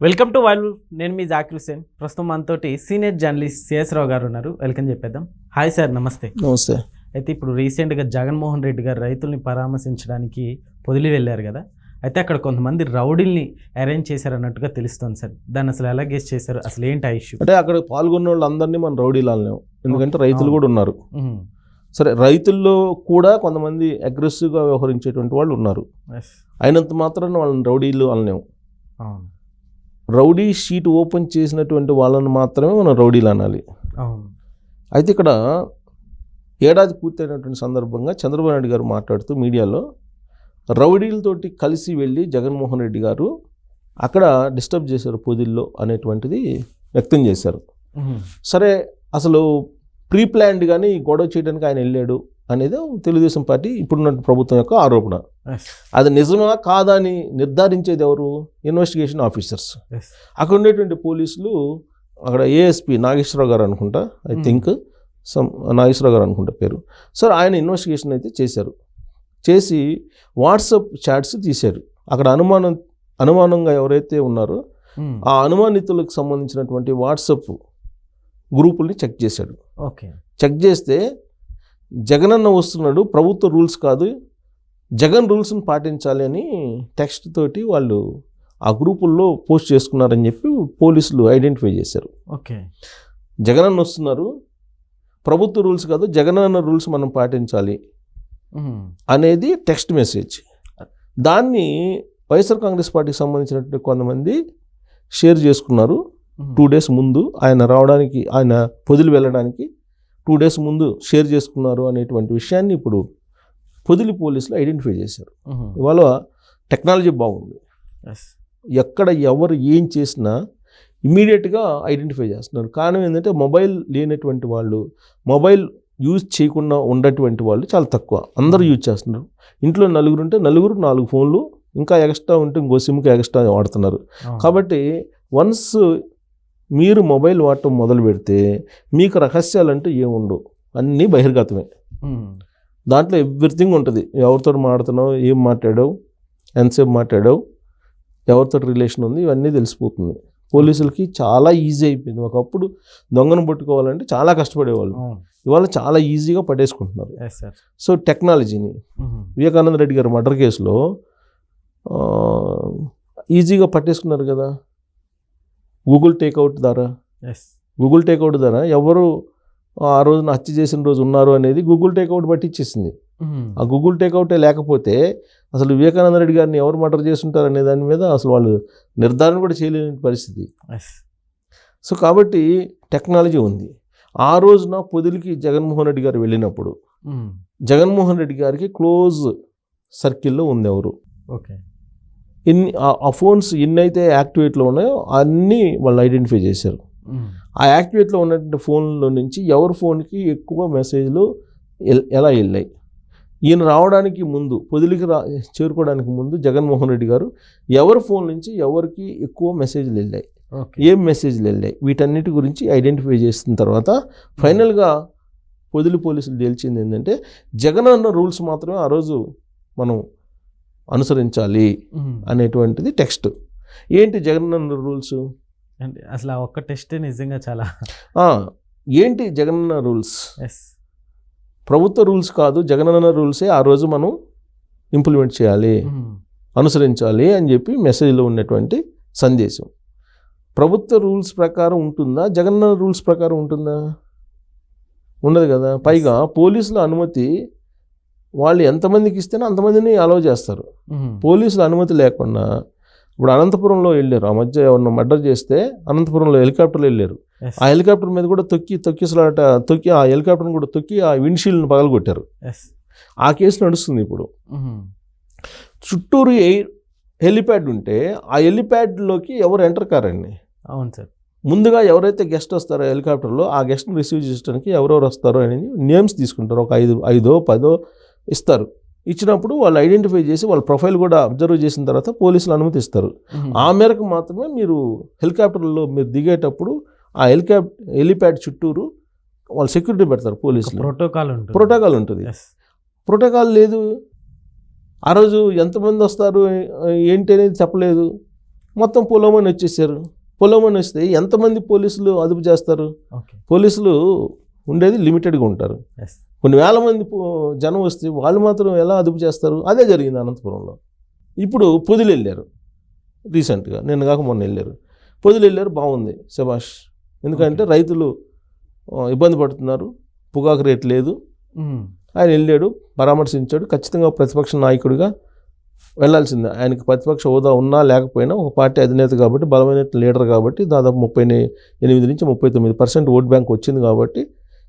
Welcome to wild. నేను మీ జాకిర్ హుసేన్. ప్రస్తుతం మనతోటి సీనియర్ జర్నలిస్ట్ సిఎస్ రావు గారు ఉన్నారు. వెల్కమ్ చెప్పేద్దాం. హాయ్ సార్, నమస్తే. నమస్తే. అయితే ఇప్పుడు రీసెంట్గా జగన్మోహన్ రెడ్డి గారు రైతుల్ని పరామర్శించడానికి పొదిలి వెళ్ళారు కదా. అయితే అక్కడ కొంతమంది రౌడీల్ని అరేంజ్ చేశారన్నట్టుగా తెలుస్తుంది సార్. దాన్ని అసలు ఎలా గెస్ చేశారు, అసలు ఏంటి ఆ ఇష్యూ? అంటే అక్కడ పాల్గొన్న వాళ్ళందరినీ మనం రౌడీలు అనలేము, ఎందుకంటే రైతులు కూడా ఉన్నారు. సరే, రైతుల్లో కూడా కొంతమంది అగ్రెసివ్గా వ్యవహరించేటువంటి వాళ్ళు ఉన్నారు. అయినంత మాత్రాన వాళ్ళని రౌడీలు అనలేము. రౌడీ షీట్ ఓపెన్ చేసినటువంటి వాళ్ళని మాత్రమే మనం రౌడీలు అనాలి. అయితే ఇక్కడ ఏడాది పూర్తయినటువంటి సందర్భంగా చంద్రబాబు నాయుడు గారు మాట్లాడుతూ మీడియాలో రౌడీలతోటి కలిసి వెళ్ళి జగన్మోహన్ రెడ్డి గారు అక్కడ డిస్టర్బ్ చేశారు పొదిల్లో అనేటువంటిది వ్యక్తం చేశారు. సరే, అసలు ప్రీ ప్లాన్డ్ కానీ గొడవ చేయడానికి ఆయన వెళ్ళాడు అనేది తెలుగుదేశం పార్టీ ఇప్పుడున్న ప్రభుత్వం యొక్క ఆరోపణ. అది నిజమా కాదా అని నిర్ధారించేది ఎవరు? Investigation officers. అక్కడ ఉండేటువంటి పోలీసులు, అక్కడ ఏఎస్పీ నాగేశ్వరరావు గారు అనుకుంటా, ఐ థింక్ నాగేశ్వరరావు గారు అనుకుంటా పేరు. సార్, ఆయన ఇన్వెస్టిగేషన్ అయితే చేశారు. చేసి వాట్సాప్ చాట్స్ తీశారు. అక్కడ అనుమానంగా ఎవరైతే ఉన్నారో ఆ అనుమానితులకు సంబంధించినటువంటి వాట్సాప్ గ్రూపుల్ని చెక్ చేశాడు. చెక్ చేస్తే జగనన్న వస్తున్నాడు, ప్రభుత్వ రూల్స్ కాదు, జగన్ రూల్స్ని పాటించాలి అని టెక్స్ట్ తోటి వాళ్ళు ఆ గ్రూపుల్లో పోస్ట్ చేసుకున్నారని చెప్పి పోలీసులు ఐడెంటిఫై చేశారు. జగనన్న వస్తున్నారు, ప్రభుత్వ రూల్స్ కాదు, జగనన్న రూల్స్ మనం పాటించాలి అనేది టెక్స్ట్ మెసేజ్. దాన్ని వైఎస్ఆర్ కాంగ్రెస్ పార్టీకి సంబంధించినటువంటి కొంతమంది షేర్ చేసుకున్నారు. 2 days ముందు ఆయన రావడానికి, ఆయన పొదిలి వెళ్ళడానికి 2 days ముందు షేర్ చేసుకున్నారు అనేటువంటి విషయాన్ని ఇప్పుడు పొదిలి పోలీసులు ఐడెంటిఫై చేశారు. ఇవాళ టెక్నాలజీ బాగుంది. ఎక్కడ ఎవరు ఏం చేసినా ఇమీడియట్గా ఐడెంటిఫై చేస్తున్నారు. కారణం ఏంటంటే మొబైల్ లేనటువంటి వాళ్ళు, మొబైల్ యూజ్ చేయకుండా ఉండేటువంటి వాళ్ళు చాలా తక్కువ. అందరూ యూజ్ చేస్తున్నారు. ఇంట్లో 4 ఉంటే 4 ఫోన్లు, ఇంకా ఎక్స్ట్రా ఉంటే ఇంకో సిమ్కి ఎక్స్ట్రా వాడుతున్నారు. కాబట్టి వన్స్ మీరు మొబైల్ వాడటం మొదలు పెడితే మీకు రహస్యాలంటూ ఏముండవు, అన్నీ బహిర్గతమే. దాంట్లో ఎవ్రీథింగ్ ఉంటుంది. ఎవరితో మాట్లాడుతున్నావు, ఏం మాట్లాడావు, ఎంతసేపు మాట్లాడావు, ఎవరితో రిలేషన్ ఉంది, ఇవన్నీ తెలిసిపోతుంది. పోలీసులకి చాలా ఈజీ అయిపోయింది. ఒకప్పుడు దొంగను పట్టుకోవాలంటే చాలా కష్టపడేవాళ్ళు, ఇవాళ చాలా ఈజీగా పట్టేసుకుంటున్నారు. సో టెక్నాలజీని వివేకానంద రెడ్డి గారు మర్డర్ కేసులో ఈజీగా పట్టేసుకున్నారు కదా. గూగుల్ టేక్అవుట్ ద్వారా ఎవరు ఆ రోజున హత్య చేసిన రోజు ఉన్నారు అనేది గూగుల్ టేక్అవుట్ పట్టించేసింది. ఆ గూగుల్ టేక్అవుటే లేకపోతే అసలు వివేకానంద రెడ్డి గారిని ఎవరు మర్డర్ చేస్తుంటారు అనే దాని మీద అసలు వాళ్ళు నిర్ధారణ కూడా చేయలేని పరిస్థితి. సో కాబట్టి టెక్నాలజీ ఉంది. ఆ రోజున పొదిలికి జగన్మోహన్ రెడ్డి గారు వెళ్ళినప్పుడు జగన్మోహన్ రెడ్డి గారికి క్లోజ్ సర్కిల్లో ఉంది ఎవరు, ఆ ఫోన్స్ ఎన్నైతే యాక్టివేట్లో ఉన్నాయో అన్నీ వాళ్ళు ఐడెంటిఫై చేశారు. ఆ యాక్టివేట్లో ఉన్నటువంటి ఫోన్లో నుంచి ఎవరి ఫోన్కి ఎక్కువ మెసేజ్లు ఎలా వెళ్ళాయి. ఈయన రావడానికి ముందు, పొదిలికి చేరుకోవడానికి ముందు జగన్మోహన్ రెడ్డి గారు ఎవరి ఫోన్ నుంచి ఎవరికి ఎక్కువ మెసేజ్లు వెళ్ళాయి, ఏం మెసేజ్లు వెళ్ళాయి, వీటన్నిటి గురించి ఐడెంటిఫై చేసిన తర్వాత ఫైనల్గా పొదిలి పోలీసులు తేల్చింది ఏంటంటే జగనన్న రూల్స్ మాత్రమే ఆ రోజు మనం అనుసరించాలి అనేటువంటిది టెక్స్ట్. ఏంటి జగనన్న రూల్స్ అంటే అసలు ఆ ఒక్క టెస్ట్ నిజంగా చాలా ఏంటి జగనన్న రూల్స్? ప్రభుత్వ రూల్స్ కాదు, జగనన్న రూల్సే ఆ రోజు మనం ఇంప్లిమెంట్ చేయాలి, అనుసరించాలి అని చెప్పి మెసేజ్లో ఉన్నటువంటి సందేశం. ప్రభుత్వ రూల్స్ ప్రకారం ఉంటుందా, జగనన్న రూల్స్ ప్రకారం ఉంటుందా? ఉండదు కదా. పైగా పోలీసుల అనుమతి వాళ్ళు ఎంతమందికి ఇస్తేనే అంతమందిని అలౌ చేస్తారు. పోలీసుల అనుమతి లేకుండా ఇప్పుడు అనంతపురంలో వెళ్ళారు, ఆ మధ్య ఎవరిని మర్డర్ చేస్తే అనంతపురంలో హెలికాప్టర్లో వెళ్ళారు. ఆ హెలికాప్టర్ మీద కూడా తొక్కి ఆ హెలికాప్టర్ని కూడా తొక్కి ఆ విండ్షీల్డ్ని పగలగొట్టారు. ఆ కేసు నడుస్తుంది ఇప్పుడు. చుట్టూరు హెలిప్యాడ్ ఉంటే ఆ హెలిప్యాడ్లోకి ఎవరు ఎంటర్ కారండి. అవును సార్. ముందుగా ఎవరైతే గెస్ట్ వస్తారో హెలికాప్టర్లో ఆ గెస్ట్ని రిసీవ్ చేయడానికి ఎవరెవరు వస్తారో అనేది నేమ్స్ తీసుకుంటారు. ఒక 5 10 ఇస్తారు. ఇచ్చినప్పుడు వాళ్ళు ఐడెంటిఫై చేసి వాళ్ళ ప్రొఫైల్ కూడా అబ్జర్వ్ చేసిన తర్వాత పోలీసులు అనుమతిస్తారు. ఆ మేరకు మాత్రమే మీరు హెలికాప్టర్లో మీరు దిగేటప్పుడు ఆ హెలిప్యాడ్ చుట్టూరు వాళ్ళు సెక్యూరిటీ పెడతారు పోలీసులు. ప్రోటోకాల్ ఉంటుంది. ప్రోటోకాల్ లేదు. ఆ రోజు ఎంతమంది వస్తారు ఏంటి అనేది చెప్పలేదు. మొత్తం పొలమని వచ్చేసారు. పొలమని వస్తే ఎంతమంది పోలీసులు అదుపు చేస్తారు? ఓకే. పోలీసులు ఉండేది లిమిటెడ్గా ఉంటారు. ఎస్. కొన్ని వేల మంది జనం వస్తే వాళ్ళు మాత్రం ఎలా అదుపు చేస్తారు? అదే జరిగింది అనంతపురంలో. ఇప్పుడు పొదిలి వెళ్ళారు రీసెంట్గా, నిన్న కాక మొన్న వెళ్ళారు. పొదిలి వెళ్ళారు, బాగుంది, శభాష్. ఎందుకంటే రైతులు ఇబ్బంది పడుతున్నారు, పొగాకు రేట్ లేదు. ఆయన వెళ్ళాడు, పరామర్శించాడు. ఖచ్చితంగా ప్రతిపక్ష నాయకుడిగా వెళ్ళాల్సిందే. ఆయనకి ప్రతిపక్ష హోదా ఉన్నా లేకపోయినా ఒక పార్టీ అధినేత కాబట్టి, బలమైన లీడర్ కాబట్టి, దాదాపు 38 నుంచి 39% ఓట్ బ్యాంక్ వచ్చింది కాబట్టి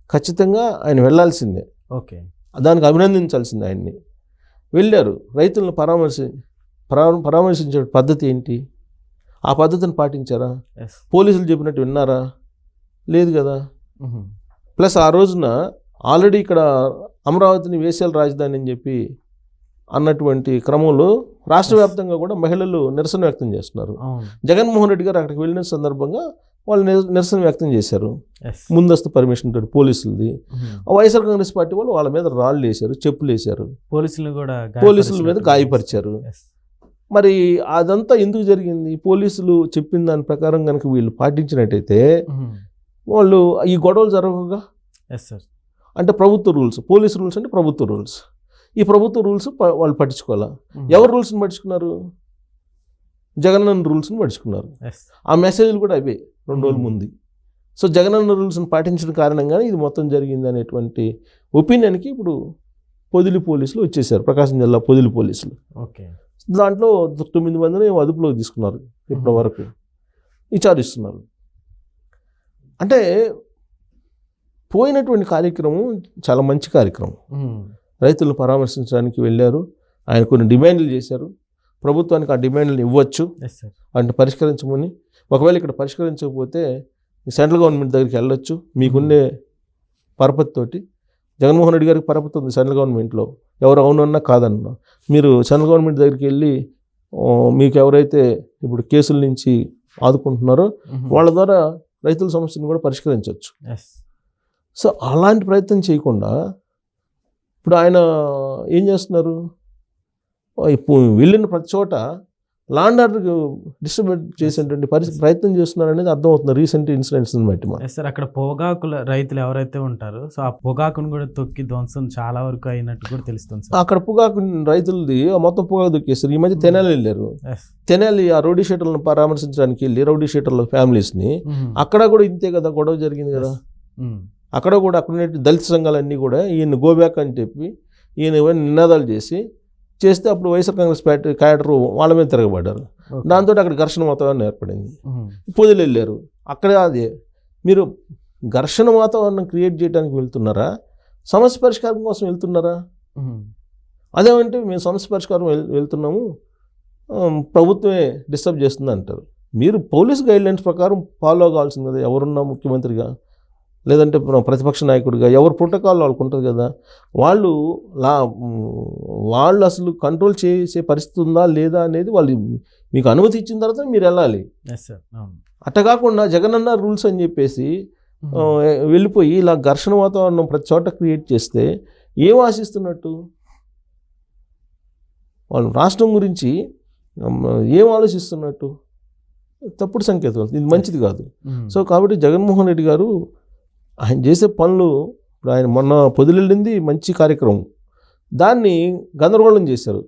ఖచ్చితంగా ఆయన వెళ్ళాల్సిందే. ఓకే. దానికి అభినందించాల్సిందే ఆయన్ని. వెళ్ళారు, రైతులను పరామర్శించే పద్ధతి ఏంటి? ఆ పద్ధతిని పాటించారా? పోలీసులు చెప్పినట్టు విన్నారా? లేదు కదా. ప్లస్ ఆ రోజున ఆల్రెడీ ఇక్కడ అమరావతిని వేసేల రాజధాని అని చెప్పి అన్నటువంటి క్రమంలో రాష్ట్ర వ్యాప్తంగా కూడా మహిళలు నిరసన వ్యక్తం చేస్తున్నారు. జగన్మోహన్ రెడ్డి గారు అక్కడికి వెళ్ళిన సందర్భంగా వాళ్ళు నిరసన వ్యక్తం చేశారు. ముందస్తు పర్మిషన్ తోటి పోలీసులది. వైఎస్ఆర్ కాంగ్రెస్ పార్టీ వాళ్ళు వాళ్ళ మీద రాళ్ళు వేశారు, చెప్పులు వేశారు, పోలీసుల మీద గాయపరిచారు. మరి అదంతా ఎందుకు జరిగింది? పోలీసులు చెప్పిన దాని ప్రకారం కనుక వీళ్ళు పాటించినట్టయితే వాళ్ళు ఈ గొడవలు జరగవుగా. అంటే ప్రభుత్వ రూల్స్, పోలీస్ రూల్స్ అంటే ప్రభుత్వ రూల్స్. ఈ ప్రభుత్వ రూల్స్ వాళ్ళు పట్టించుకోవాలా? ఎవరు రూల్స్ని పట్టించుకున్నారు? జగనన్న రూల్స్ని పట్టించుకున్నారు. ఆ మెసేజ్లు కూడా అవే 2 రోజుల ముందు. సో జగనన్న రూల్స్ని పాటించడం కారణంగానే ఇది మొత్తం జరిగింది అనేటువంటి ఒపీనియన్కి ఇప్పుడు పొదిలి పోలీసులు వచ్చేసారు, ప్రకాశం జిల్లా పొదిలి పోలీసులు. ఓకే. దాంట్లో 9 మందిని అదుపులోకి తీసుకున్నారు, ఇప్పటి వరకు విచారిస్తున్నారు. అంటే పోయినటువంటి కార్యక్రమం చాలా మంచి కార్యక్రమం. రైతులను పరామర్శించడానికి వెళ్ళారు, ఆయన కొన్ని డిమాండ్లు చేశారు. ప్రభుత్వానికి ఆ డిమాండ్లను ఇవ్వచ్చు అంటే పరిష్కరించమని. ఒకవేళ ఇక్కడ పరిష్కరించకపోతే సెంట్రల్ గవర్నమెంట్ దగ్గరికి వెళ్ళొచ్చు, మీకుండే పరపతి తోటి. జగన్మోహన్ రెడ్డి గారికి పరపతి ఉంది సెంట్రల్ గవర్నమెంట్లో, ఎవరు అవునన్నా కాదన్నా. మీరు సెంట్రల్ గవర్నమెంట్ దగ్గరికి వెళ్ళి మీకు ఎవరైతే ఇప్పుడు కేసుల నుంచి ఆదుకుంటున్నారో వాళ్ళ ద్వారా రైతుల సమస్యను కూడా పరిష్కరించవచ్చు. సో అలాంటి ప్రయత్నం చేయకుండా ఇప్పుడు ఆయన ఏం చేస్తున్నారు? వెళ్ళిన ప్రతి చోట లాండ్ ఆర్డర్ డిస్టర్బ్ చేసేటువంటి ప్రయత్నం చేస్తున్నారు అనేది అర్థమవుతుంది రీసెంట్ ఇన్సిడెంట్స్ బట్టి. సార్ అక్కడ పొగాకుల రైతులు ఎవరైతే ఉంటారో సో ఆ పొగాకును కూడా తొక్కి ధ్వంసం చాలా వరకు అయినట్టు కూడా తెలుస్తుంది. అక్కడ పొగాకు రైతులది మొత్తం పొగాకు దొక్కేస్తారు. ఈ మధ్య తెనాలి వెళ్ళారు, తెనాలి ఆ రౌడీ షీటర్లను పరామర్శించడానికి వెళ్ళి రౌడీ షీటర్ల ఫ్యామిలీస్ని, అక్కడ కూడా ఇంతే కదా గొడవ జరిగింది కదా. అక్కడ కూడా అక్కడ దళిత సంఘాలన్నీ కూడా ఈయన గోబ్యాక్ అని చెప్పి ఈయన నినాదాలు చేస్తే అప్పుడు వైఎస్ఆర్ కాంగ్రెస్ పార్టీ క్యాడర్ వాళ్ళ మీద తిరగబడ్డారు. దాంతో అక్కడ ఘర్షణ వాతావరణం ఏర్పడింది. పొదిలి వెళ్ళారు, అక్కడే అదే. మీరు ఘర్షణ వాతావరణం క్రియేట్ చేయడానికి వెళ్తున్నారా, సమస్య పరిష్కారం కోసం వెళ్తున్నారా? అదేమంటే మేము సమస్య పరిష్కారం వెళ్తున్నాము, ప్రభుత్వమే డిస్టర్బ్ చేస్తుంది అంటారు. మీరు పోలీస్ గైడ్లైన్స్ ప్రకారం ఫాలో కావాల్సింది కదా, ఎవరున్నా ముఖ్యమంత్రిగా లేదంటే ప్రతిపక్ష నాయకుడిగా ఎవరు ప్రోటోకాల్ వాళ్ళకు ఉంటుంది కదా. వాళ్ళు అసలు కంట్రోల్ చేసే పరిస్థితి ఉందా లేదా అనేది వాళ్ళు మీకు అనుమతి ఇచ్చిన తర్వాత మీరు వెళ్ళాలి. అట్ట కాకుండా జగనన్న రూల్స్ అని చెప్పేసి వెళ్ళిపోయి ఇలా ఘర్షణ వాతావరణం ప్రతి చోట క్రియేట్ చేస్తే ఏం ఆశిస్తున్నట్టు? వాళ్ళు రాష్ట్రం గురించి ఏం ఆలోచిస్తున్నట్టు? తప్పుడు సంకేతం, ఇది మంచిది కాదు. సో కాబట్టి జగన్మోహన్ రెడ్డి గారు ఆయన చేసే పనులు, ఆయన మొన్న పొదిలింది మంచి కార్యక్రమం, దాన్ని గందరగోళం చేశారు.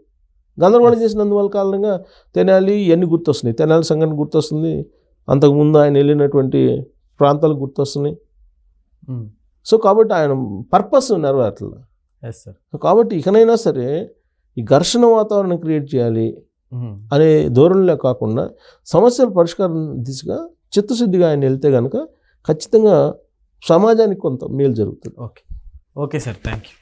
గందరగోళం చేసినందువల్ల కారణంగా తెనాలి ఇవన్నీ గుర్తొస్తున్నాయి, తెనాలి సంఘటన గుర్తొస్తుంది, అంతకుముందు ఆయన వెళ్ళినటువంటి ప్రాంతాలు గుర్తొస్తున్నాయి. సో కాబట్టి ఆయన పర్పస్ నెరవేరట్లేదు. కాబట్టి ఇకనైనా సరే ఈ ఘర్షణ వాతావరణం క్రియేట్ చేయాలి అనే ధోరణిలో కాకుండా సమస్యల పరిష్కారం దిశగా చిత్తశుద్ధిగా ఆయన వెళ్తే కనుక ఖచ్చితంగా సమాజానికి కొంత మేలు జరుగుతుంది. Okay sir, thank you.